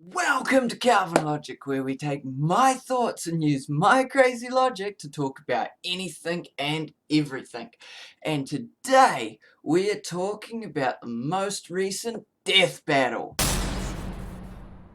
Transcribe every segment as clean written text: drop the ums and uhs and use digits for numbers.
Welcome to Calvin Logic, where we take my thoughts and use my crazy logic to talk about anything and everything. And today, we are talking about the most recent death battle.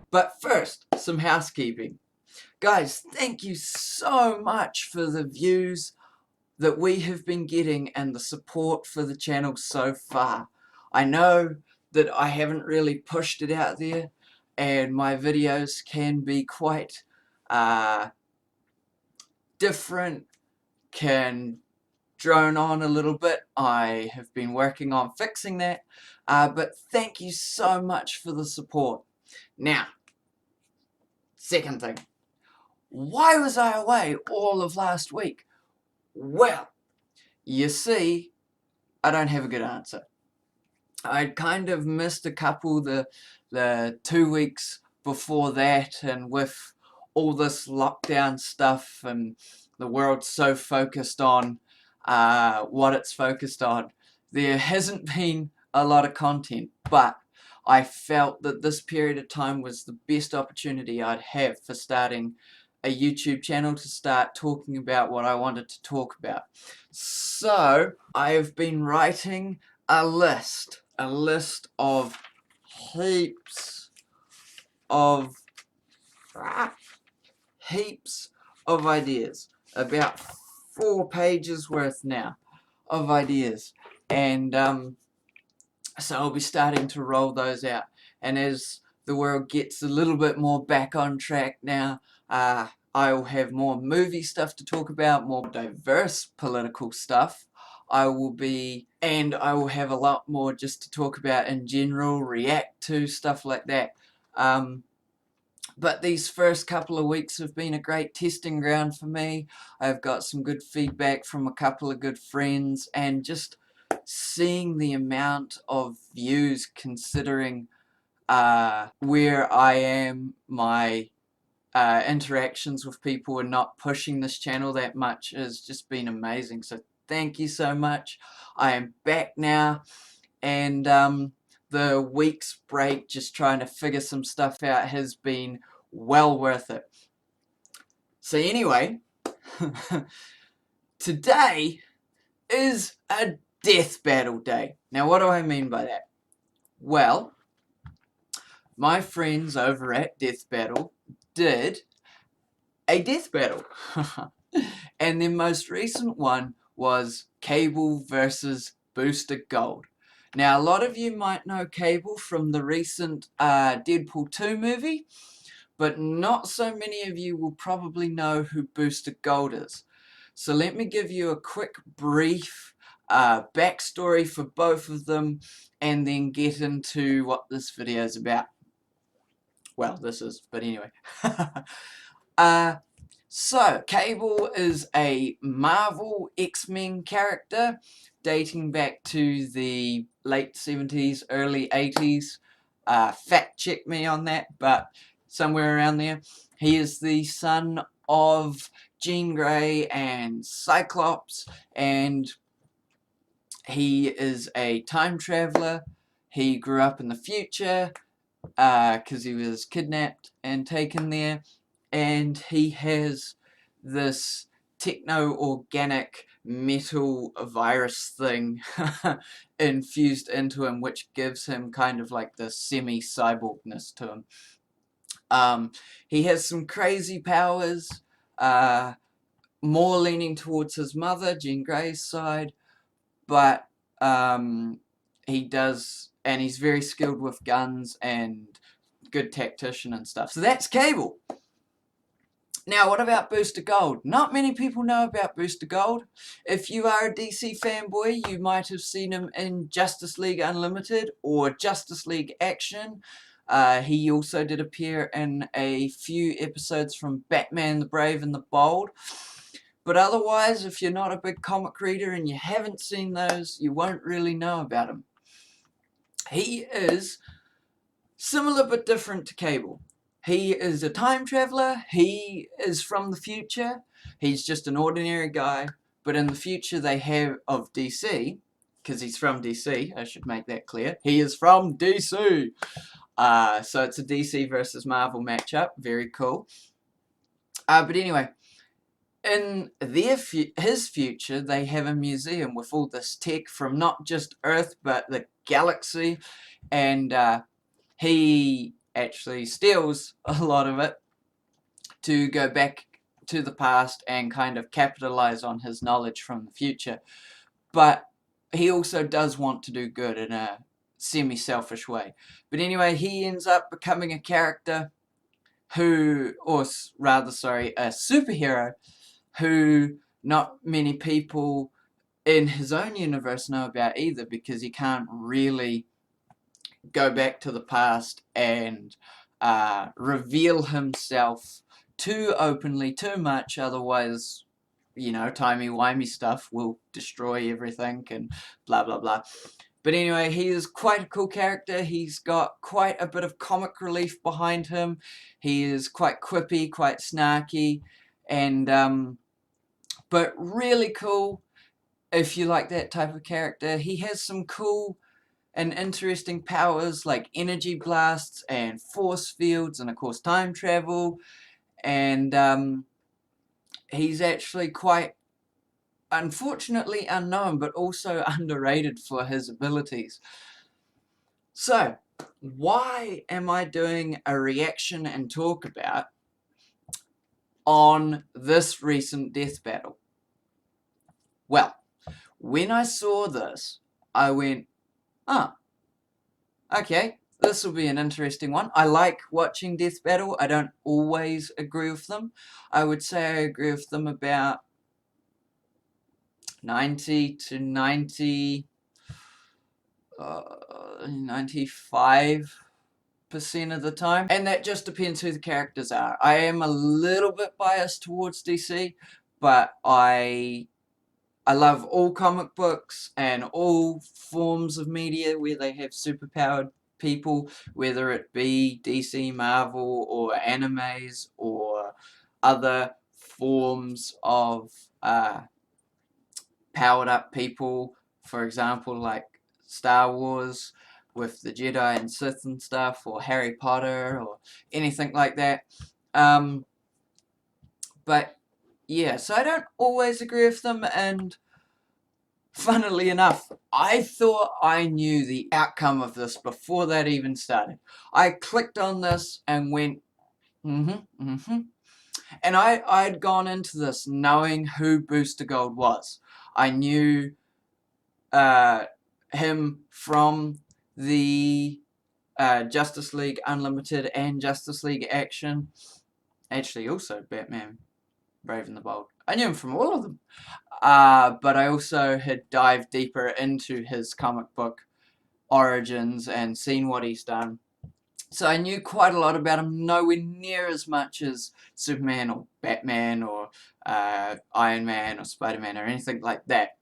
But first, some housekeeping. Guys, thank you so much for the views that we have been getting and the support for the channel so far. I know that I haven't really pushed it out there, and my videos can be quite different, can drone on a little bit. I have been working on fixing that, but thank you so much for the support. Now, second thing, why was I away all of last week? Well, you see, I don't have a good answer. I'd kind of missed a couple the 2 weeks before that, and with all this lockdown stuff and the world so focused on what it's focused on, there hasn't been a lot of content, but I felt that this period of time was the best opportunity I'd have for starting a YouTube channel to start talking about what I wanted to talk about. So I have been writing a list of heaps of ideas, about 4 pages worth now of ideas, and so I'll be starting to roll those out. And as the world gets a little bit more back on track now, I will have more movie stuff to talk about, more diverse political stuff. I will have a lot more just to talk about in general, react to, stuff like that. But these first couple of weeks have been a great testing ground for me. I've got some good feedback from a couple of good friends, and just seeing the amount of views, considering where I am, my interactions with people, and not pushing this channel that much, has just been amazing. So thank you so much. I am back now, and the week's break, just trying to figure some stuff out, has been well worth it. So anyway, today is a death battle day. Now, what do I mean by that? Well, my friends over at Death Battle did a death battle. And their most recent one was Cable versus Booster Gold. Now, a lot of you might know Cable from the recent Deadpool 2 movie, but not so many of you will probably know who Booster Gold is. So let me give you a quick brief backstory for both of them, and then get into what this video is about. Well, this is, but anyway. So, Cable is a Marvel X-Men character dating back to the late 70s, early 80s. Fact check me on that, but somewhere around there. He is the son of Jean Grey and Cyclops, and he is a time traveler. He grew up in the future because he was kidnapped and taken there, and he has this techno-organic metal virus thing infused into him, which gives him kind of like the semi-cyborgness to him. He has some crazy powers, more leaning towards his mother, Jean Grey's side, but he does, and he's very skilled with guns and good tactician and stuff. So that's Cable. Now, what about Booster Gold? Not many people know about Booster Gold. If you are a DC fanboy, you might have seen him in Justice League Unlimited or Justice League Action. He also did appear in a few episodes from Batman the Brave and the Bold. But otherwise, if you're not a big comic reader and you haven't seen those, you won't really know about him. He is similar but different to Cable. He is a time traveler. He is from the future. He's just an ordinary guy. But in the future they have of DC, because he's from DC, I should make that clear. He is from DC. So it's a DC versus Marvel matchup. Very cool. But anyway, in his future, they have a museum with all this tech from not just Earth, but the galaxy. And he actually steals a lot of it to go back to the past and kind of capitalize on his knowledge from the future. But he also does want to do good in a semi-selfish way. But anyway, he ends up becoming a character who, or rather, sorry, a superhero who not many people in his own universe know about either, because he can't really go back to the past and reveal himself too openly, too much, otherwise, you know, timey-wimey stuff will destroy everything and blah blah blah. But anyway, he is quite a cool character. He's got quite a bit of comic relief behind him. He is quite quippy, quite snarky, and but really cool if you like that type of character. He has some cool and interesting powers like energy blasts and force fields and of course time travel, and he's actually quite, unfortunately, unknown but also underrated for his abilities. So why am I doing a reaction and talk about on this recent death battle? Well, when I saw this, I went, ah, okay, this will be an interesting one. I like watching death battle. I don't always agree with them. I would say I agree with them about 90 to 95% of the time, and that just depends who the characters are. I am a little bit biased towards DC, but I love all comic books and all forms of media where they have superpowered people, whether it be DC, Marvel, or animes, or other forms of powered up people. For example, like Star Wars with the Jedi and Sith and stuff, or Harry Potter, or anything like that. But yeah, so I don't always agree with them, and funnily enough, I thought I knew the outcome of this before that even started. I clicked on this and went, and I'd gone into this knowing who Booster Gold was. I knew him from the Justice League Unlimited and Justice League Action. Actually, also Batman Brave and the Bold. I knew him from all of them. But I also had dived deeper into his comic book origins and seen what he's done. So I knew quite a lot about him, nowhere near as much as Superman or Batman or Iron Man or Spider-Man or anything like that.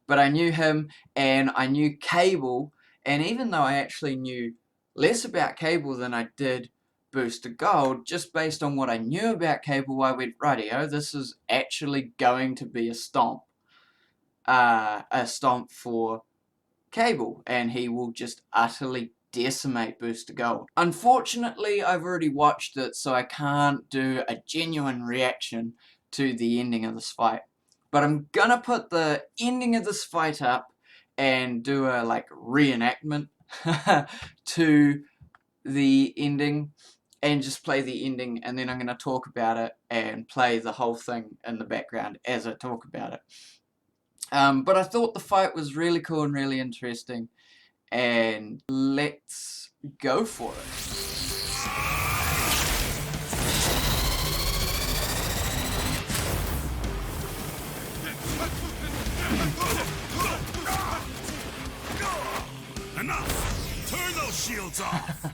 But I knew him, and I knew Cable, and even though I actually knew less about Cable than I did Booster Gold, just based on what I knew about Cable, I went, rightio, this is actually going to be a stomp for Cable, and he will just utterly decimate Booster Gold. Unfortunately, I've already watched it, so I can't do a genuine reaction to the ending of this fight. But I'm gonna put the ending of this fight up and do a reenactment to the ending, and just play the ending, and then I'm gonna talk about it and play the whole thing in the background as I talk about it. But I thought the fight was really cool and really interesting, and let's go for it. Enough! Turn those shields off!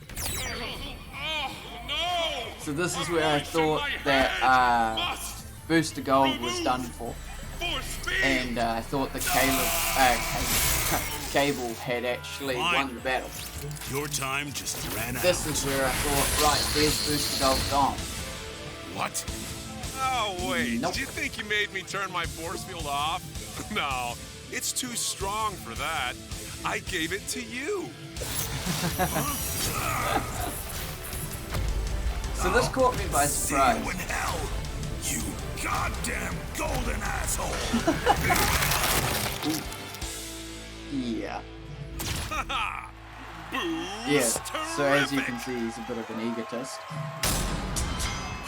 Oh, no! So this is where I thought that Booster Gold was done for. And I thought the Cable had actually won the battle. Your time just ran out. This is where I thought, right, there's Booster Gold gone. What? Oh, wait. Nope. Did you think you made me turn my force field off? No, it's too strong for that. I gave it to you. So this caught me by surprise. See you in hell, you goddamn golden asshole. Yeah. Boo's Yeah. So as you terrific. can see, he's a bit of an egotist.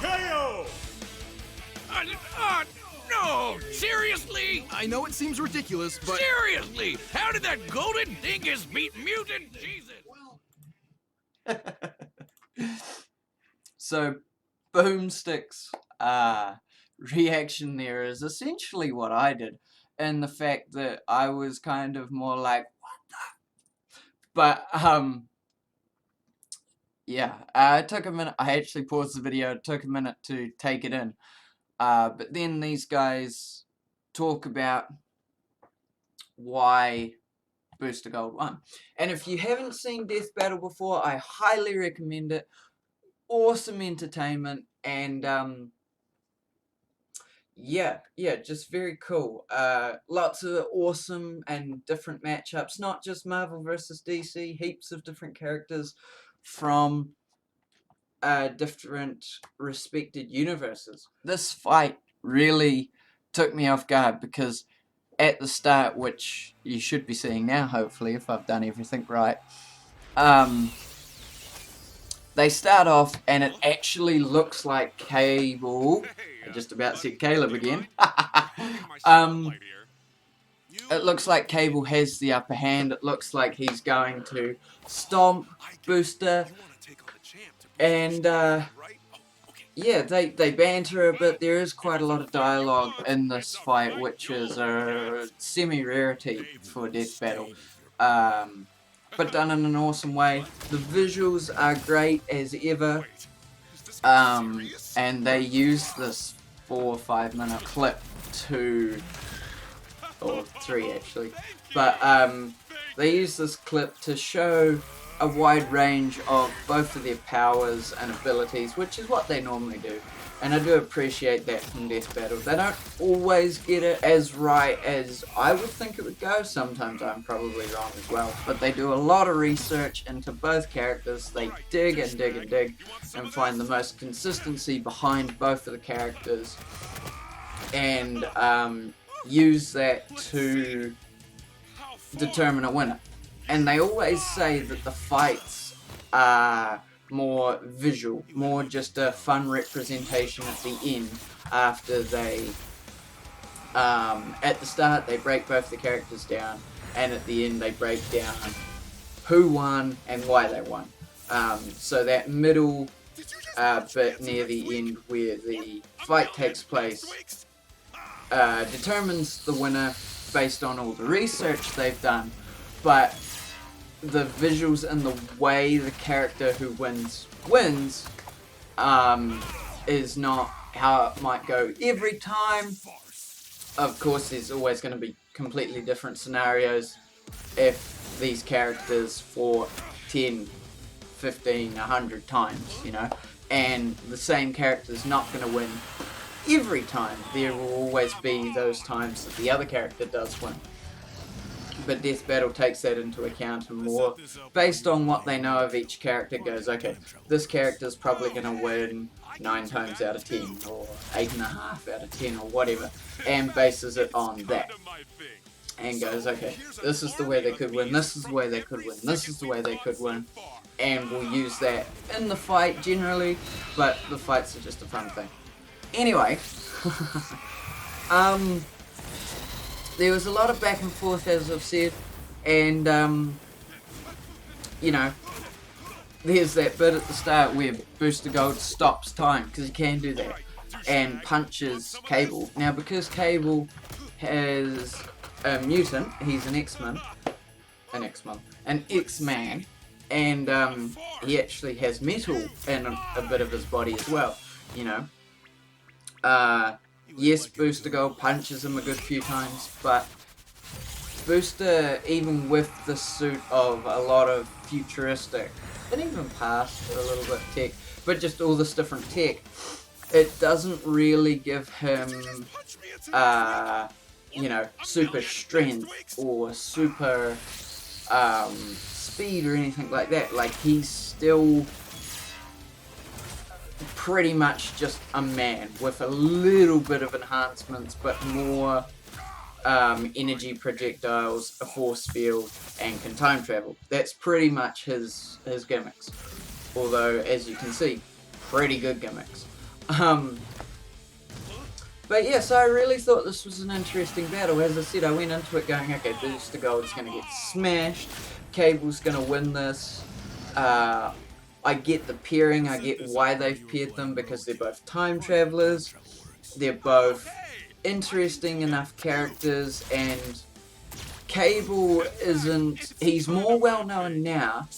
KO. No! Seriously? I know it seems ridiculous, but Seriously! How did that golden dingus beat mutant Jesus? So, Boomstick's reaction there is essentially what I did, in the fact that I was kind of more like, what the? But, yeah, it took a minute. I actually paused the video. It took a minute to take it in. But then these guys talk about why Booster Gold won. And if you haven't seen Death Battle before, I highly recommend it. Awesome entertainment, and yeah, just very cool. Lots of awesome and different matchups, not just Marvel versus DC, heaps of different characters from different respected universes. This fight really took me off guard because at the start, which you should be seeing now hopefully if I've done everything right, they start off and it actually looks like Cable. I just about said Caleb again. It looks like Cable has the upper hand. It looks like he's going to stomp Booster. And yeah, they banter a bit. There is quite a lot of dialogue in this fight, which is a semi-rarity for Death Battle. But done in an awesome way. The visuals are great as ever. And they use this 4 or 5 minute clip to, or 3 actually, but they use this clip to show a wide range of both of their powers and abilities, which is what they normally do. And I do appreciate that from Death Battle. They don't always get it as right as I would think it would go. Sometimes I'm probably wrong as well. But they do a lot of research into both characters. They dig and dig and dig and find the most consistency behind both of the characters. And use that to determine a winner. And they always say that the fights are more visual, more just a fun representation at the end after they, at the start they break both the characters down, and at the end they break down who won and why they won. So that middle bit near the end where the fight takes place determines the winner based on all the research they've done, but the visuals and the way the character who wins is not how it might go every time. Of course, there's always going to be completely different scenarios if these characters fought 10, 15, 100 times, you know, and the same character's not going to win every time. There will always be those times that the other character does win. But Death Battle takes that into account, and more based on what they know of each character goes, okay, this character's probably going to win 9 times out of 10, or 8.5 out of 10, or whatever, and bases it on that. And goes, okay, this is the way they could win, this is the way they could win, this is the way they could win, and we'll use that in the fight generally, but the fights are just a fun thing. Anyway, there was a lot of back and forth, as I've said, and, you know, there's that bit at the start where Booster Gold stops time, because he can do that, and punches Cable. Now, because Cable has a mutant, he's an X-Man, and he actually has metal in a bit of his body as well, you know. Yes, Booster Gold punches him a good few times, but Booster, even with the suit of a lot of futuristic, and even past a little bit tech, but just all this different tech, it doesn't really give him, you know, super strength or super speed or anything like that. Like, he's still pretty much just a man with a little bit of enhancements, but more energy projectiles, a force field, and can time travel. That's pretty much his gimmicks. Although, as you can see, pretty good gimmicks. But yeah, so I really thought this was an interesting battle. As I said, I went into it going, okay, Booster Gold's going to get smashed, Cable's going to win this. I get the pairing, I get why they've paired them, because they're both time travelers, they're both interesting enough characters, and Cable isn't, he's more well known now,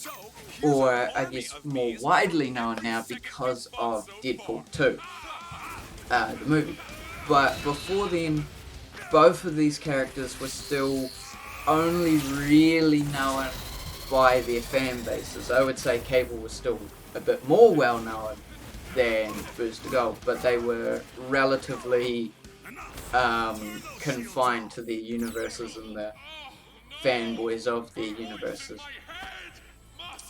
or I guess more widely known now because of Deadpool 2, the movie. But before then, both of these characters were still only really known by their fan bases. I would say Cable was still a bit more well known than Booster Gold, but they were relatively confined to their universes and the fanboys of their universes.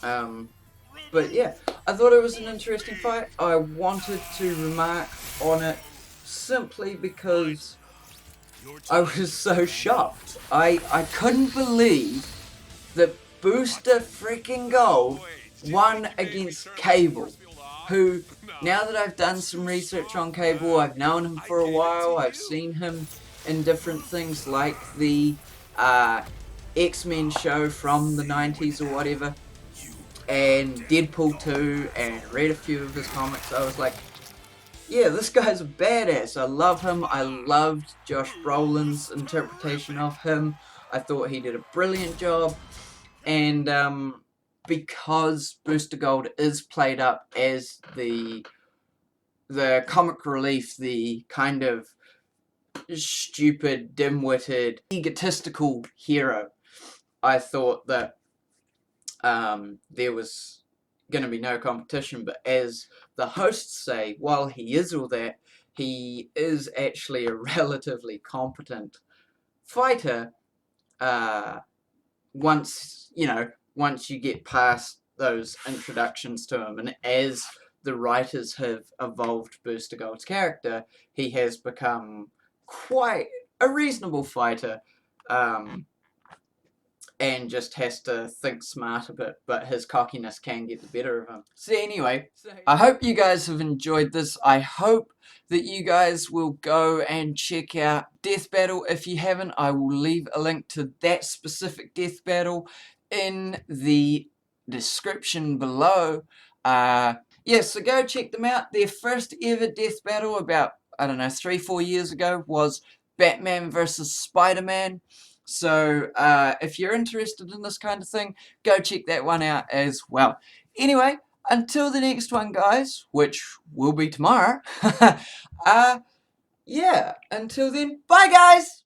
But yeah, I thought it was an interesting fight. I wanted to remark on it simply because I was so shocked. I couldn't believe that Booster freaking Gold won against Cable, who, now that I've done some research on Cable, I've known him for a while, I've seen him in different things like the X-Men show from the 90s or whatever, and Deadpool 2, and read a few of his comics. I was like, yeah, this guy's a badass. I love him. I loved Josh Brolin's interpretation of him. I thought he did a brilliant job. And because Booster Gold is played up as the comic relief, the kind of stupid, dim-witted, egotistical hero, I thought that there was going to be no competition. But as the hosts say, while he is all that, he is actually a relatively competent fighter once you get past those introductions to him. And as the writers have evolved Booster Gold's character, he has become quite a reasonable fighter, and just has to think smart a bit, but his cockiness can get the better of him. So anyway, I hope you guys have enjoyed this. I hope that you guys will go and check out Death Battle. If you haven't, I will leave a link to that specific Death Battle in the description below. Yeah, so go check them out. Their first ever Death Battle about, I don't know, 3-4 years ago was Batman versus Spider-Man. So if you're interested in this kind of thing, go check that one out as well. Anyway, until the next one, guys, which will be tomorrow, yeah, until then, bye guys!